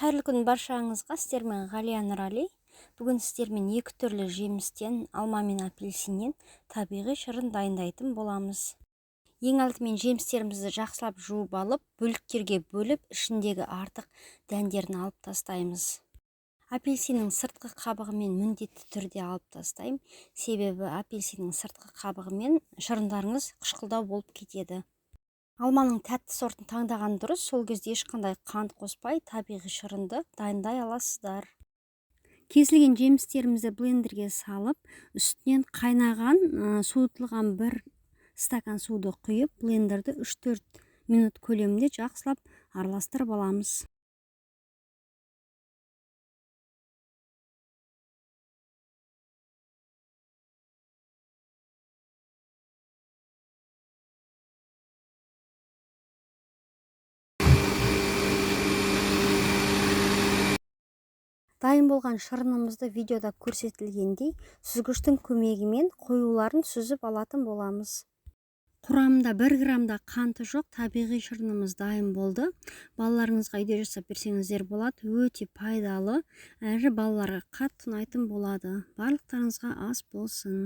Қайырлы күн баршаңызға, сіздермен Ғалия Нұрали. Бүгін сіздермен екі түрлі жемістен, алма мен апельсиннен табиғи шырын дайындайтын боламыз. Ең алдымен жемістерімізді жақсылап жуып алып, бөліктерге бөліп, ішіндегі артық дәндерін алып тастаймыз. Апельсиннің сыртқы қабығымен міндетті түрде алып тастаймын, себебі апельсиннің сыртқы қабығымен шырындарыңыз қышқылдау болып кетеді. Алманың тәтті сортын таңдаған дұрыс, сол кезде ешқандай қант қоспай табиғи шырынды дайындай аласыздар. Кесілген жемістерімізді блендерге салып, үстінен қайнаған суытылған 1 стакан суды құйып, блендерді 3-4 минут көлемінде жақсылап араластырып аламыз. Дайын болған шырынымызды видеода көрсетілгендей сүзгіштің көмегімен қоюларын сүзіп алатын боламыз. Құрамында 1 грамда қанты жоқ табиғи шырынымыз дайын болды. Балаларыңызға үйде жасап берсеңіздер болады. Өте пайдалы әрі балаларға қатты ұнайтын болады. Барлықтарыңызға ас болсын.